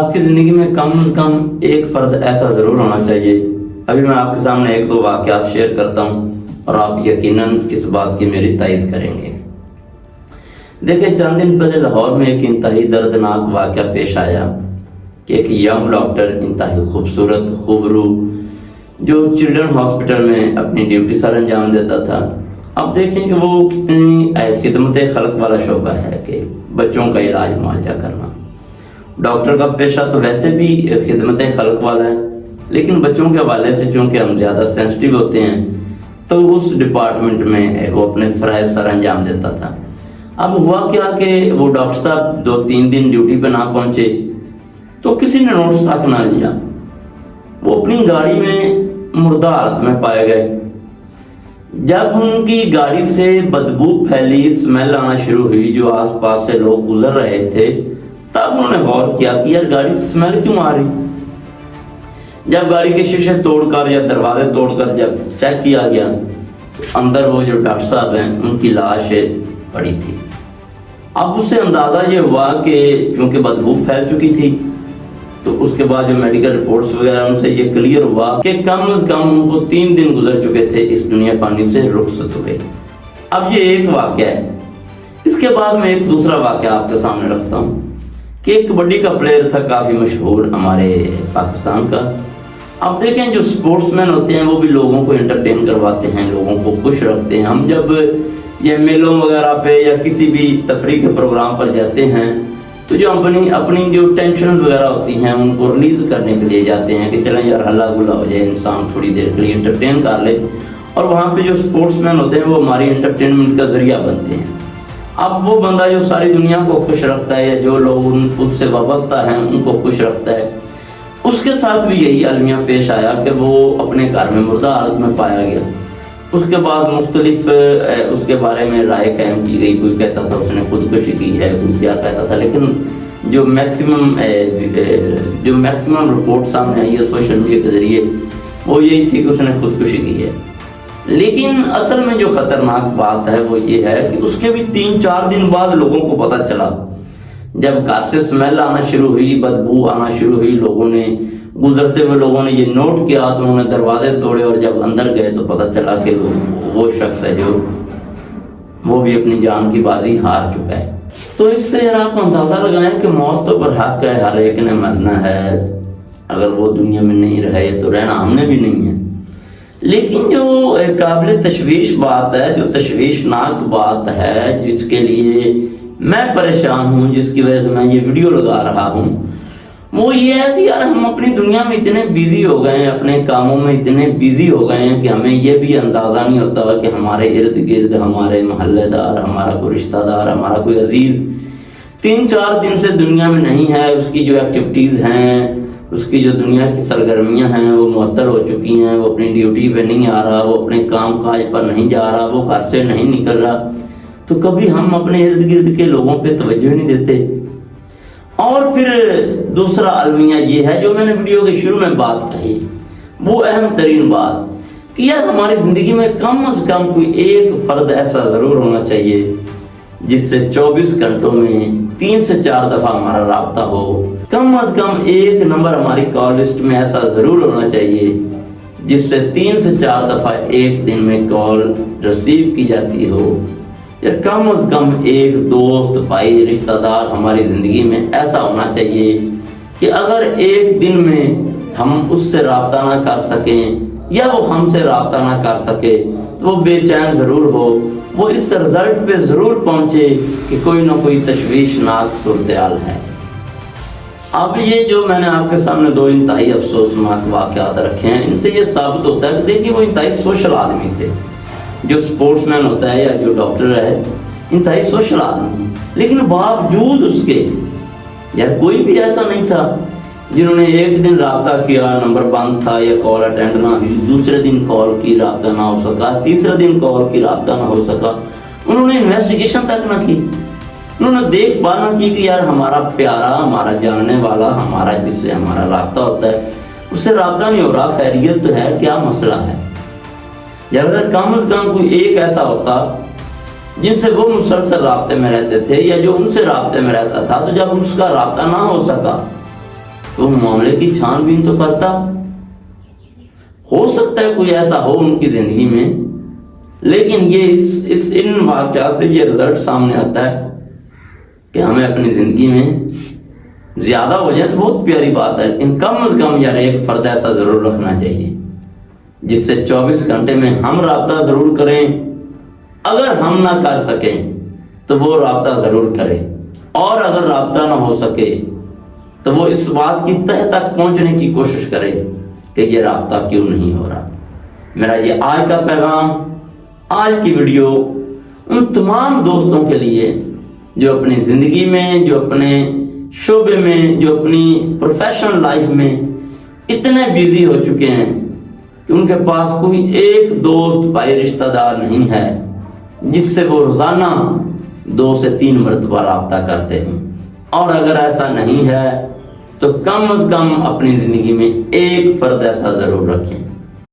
آپ کی زندگی میں کم از کم ایک فرد ایسا ضرور ہونا چاہیے. ابھی میں آپ کے سامنے ایک دو واقعات شیئر کرتا ہوں اور آپ یقیناً اس بات کی میری تائید کریں گے. دیکھیں، چند دن پہلے لاہور میں ایک انتہائی دردناک واقعہ پیش آیا کہ ایک ینگ ڈاکٹر، انتہائی خوبصورت، خوبرو، جو چلڈرن ہاسپٹل میں اپنی ڈیوٹی سر انجام دیتا تھا. اب دیکھیں کہ وہ کتنی خدمت خلق والا شعبہ ہے کہ بچوں کا علاج معالجہ کرنا. ڈاکٹر کا پیشہ تو ویسے بھی خدمت خلق والا ہے، لیکن بچوں کے حوالے سے چونکہ ہم زیادہ سینسٹیو ہوتے ہیں تو اس ڈپارٹمنٹ میں وہ اپنے فرائض سر انجام دیتا تھا. اب ہوا کیا کہ وہ ڈاکٹر صاحب 2-3 دن ڈیوٹی پہ نہ پہنچے تو کسی نے نوٹس تک نہ لیا. وہ اپنی گاڑی میں مردہ حالت میں پائے گئے. جب ان کی گاڑی سے بدبو پھیلی، اسمیل آنا شروع ہوئی، جو آس پاس سے لوگ گزر رہے تھے، تب انہوں نے غور کیا کہ یار گاڑی سے اسمیل کیوں آ رہی. جب گاڑی کے شیشے توڑ کر یا دروازے توڑ کر جب چیک کیا گیا تو اندر وہ جو ڈاکٹر صاحب ہیں ان کی لاش پڑی تھی. اب اس سے اندازہ یہ ہوا کہ چونکہ بدبو پھیل چکی تھی تو اس کے بعد جو میڈیکل رپورٹس وغیرہ ان سے یہ کلیئر ہوا کہ کم از کم ان کو 3 دن گزر چکے تھے اس دنیا فانی سے رخصت ہوئے. اب یہ ایک واقعہ ہے. اس کے بعد میں ایک دوسرا واقعہ آپ کے سامنے رکھتا ہوں کہ ایک کبڈی کا پلیئر تھا کافی مشہور ہمارے پاکستان کا. اب دیکھیں، جو سپورٹس مین ہوتے ہیں وہ بھی لوگوں کو انٹرٹین کرواتے ہیں، لوگوں کو خوش رکھتے ہیں. ہم جب یہ میلوں وغیرہ پہ یا کسی بھی تفریح کے پروگرام پر جاتے ہیں تو جو اپنی جو ٹینشن وغیرہ ہوتی ہیں ان کو ریلیز کرنے کے لیے جاتے ہیں کہ چلیں یار ہلا گلا ہو جائے، انسان تھوڑی دیر کے لیے انٹرٹین کر لے. اور وہاں پہ جو سپورٹس مین ہوتے ہیں وہ ہماری انٹرٹینمنٹ کا ذریعہ بنتے ہیں. اب وہ بندہ جو ساری دنیا کو خوش رکھتا ہے یا جو لوگ اس سے وابستہ ہیں ان کو خوش رکھتا ہے، اس کے ساتھ بھی یہی المیہ پیش آیا کہ وہ اپنے گھر میں مردہ حالت میں پایا گیا. اس کے بعد مختلف اس کے بارے میں رائے قائم کی گئی. کوئی کہتا تھا اس نے خودکشی کی ہے، کوئی کیا کہتا تھا، لیکن جو میکسیمم رپورٹ سامنے آئی ہے سوشل میڈیا کے ذریعے وہ یہی تھی کہ اس نے خودکشی کی ہے. لیکن اصل میں جو خطرناک بات ہے وہ یہ ہے کہ اس کے بھی 3-4 دن بعد لوگوں کو پتہ چلا. جب گھر سے اسمیل آنا شروع ہوئی، بدبو آنا شروع ہوئی، لوگوں نے گزرتے ہوئے لوگوں نے یہ نوٹ کیا تو انہوں نے دروازے توڑے اور جب اندر گئے تو پتہ چلا کہ وہ شخص ہے جو وہ بھی اپنی جان کی بازی ہار چکا ہے. تو اس سے آپ اندازہ لگائیں کہ موت تو برحق ہے، ہر ایک نے مرنا ہے. اگر وہ دنیا میں نہیں رہے تو رہنا ہم نے بھی نہیں ہے. لیکن جو قابل تشویش بات ہے، جو تشویشناک بات ہے، جس کے لیے میں پریشان ہوں، جس کی وجہ سے میں یہ ویڈیو لگا رہا ہوں، وہ یہ ہے کہ یار ہم اپنی دنیا میں اتنے بیزی ہو گئے ہیں، اپنے کاموں میں اتنے بیزی ہو گئے ہیں کہ ہمیں یہ بھی اندازہ نہیں ہوتا کہ ہمارے ارد گرد ہمارے محلے دار، ہمارا کوئی رشتہ دار، ہمارا کوئی عزیز 3-4 دن سے دنیا میں نہیں ہے. اس کی جو ایکٹیویٹیز ہیں، اس کی جو دنیا کی سرگرمیاں ہیں وہ معطل ہو چکی ہیں. وہ اپنی ڈیوٹی پہ نہیں آ رہا، وہ اپنے کام کاج پر نہیں جا رہا، وہ گھر سے نہیں نکل رہا. تو کبھی ہم اپنے ارد گرد کے لوگوں پہ توجہ نہیں دیتے. اور پھر دوسرا المیہ یہ ہے جو میں نے ویڈیو کے شروع میں بات کہی، وہ اہم ترین بات کہ یار ہماری زندگی میں کم از کم کوئی ایک فرد ایسا ضرور ہونا چاہیے جس سے 24 گھنٹوں میں 3 سے 4 دفعہ ہمارا رابطہ ہو. کم از کم ایک نمبر ہماری کال لسٹ میں ایسا ضرور ہونا چاہیے جس سے 3 سے 4 دفعہ ایک دن میں کال ریسیو کی جاتی ہو. یا کم از کم ایک دوست، بھائی، رشتہ دار ہماری زندگی میں ایسا ہونا چاہیے کہ اگر ایک دن میں ہم اس سے رابطہ نہ کر سکیں یا وہ ہم سے رابطہ نہ کر سکے تو وہ بے چین ضرور ہو، وہ اس رزلٹ پہ ضرور پہنچے کہ کوئی نہ کوئی تشویشناک صورتحال ہے. اب یہ جو میں نے آپ کے سامنے 2 انتہائی افسوسناک واقعات رکھے ہیں، ان سے یہ ثابت ہوتا ہے کہ دیکھیے وہ انتہائی سوشل آدمی تھے. جو سپورٹس مین ہوتا ہے یا جو ڈاکٹر ہے انتہائی سوشل آدمی، لیکن باوجود اس کے یا کوئی بھی ایسا نہیں تھا جنہوں نے ایک دن رابطہ کیا، نمبر بند تھا یا کال اٹینڈ نہ ہوئی، دوسرے دن کال کی رابطہ نہ ہو سکا، تیسرے دن کال کی رابطہ نہ ہو سکا. انہوں نے انویسٹیگیشن تک نہ کی، انہوں نے دیکھ بھال نہ کی کہ یار ہمارا پیارا، ہمارا جاننے والا، ہمارا جس سے ہمارا رابطہ ہوتا ہے اس سے رابطہ نہیں ہو رہا، خیریت تو ہے، کیا مسئلہ ہے. یا کم از کم کوئی ایک ایسا ہوتا جن سے وہ مسلسل رابطے میں رہتے تھے یا جو ان سے رابطے میں رہتا تھا، تو جب اس کا رابطہ نہ ہو سکا تو معاملے کی چھان بین تو کرتا. ہو سکتا ہے کوئی ایسا ہو ان کی زندگی میں، لیکن یہ ان واقعات سے یہ رزلٹ سامنے آتا ہے کہ ہمیں اپنی زندگی میں زیادہ ہو جائے تو بہت پیاری بات ہے، لیکن کم از کم یار ایک فرد ایسا ضرور رکھنا چاہیے جس سے 24 گھنٹے میں ہم رابطہ ضرور کریں. اگر ہم نہ کر سکیں تو وہ رابطہ ضرور کرے، اور اگر رابطہ نہ ہو سکے تو وہ اس بات کی تہ تک پہنچنے کی کوشش کرے کہ یہ رابطہ کیوں نہیں ہو رہا. میرا یہ آج کا پیغام، آج کی ویڈیو ان تمام دوستوں کے لیے جو اپنی زندگی میں، جو اپنے شعبے میں، جو اپنی پروفیشنل لائف میں اتنے بیزی ہو چکے ہیں کہ ان کے پاس کوئی ایک دوست بھائی رشتہ دار نہیں ہے جس سے وہ روزانہ 2 سے 3 مرتبہ رابطہ کرتے ہیں. اور اگر ایسا نہیں ہے تو کم از کم اپنی زندگی میں ایک فرد ایسا ضرور رکھیں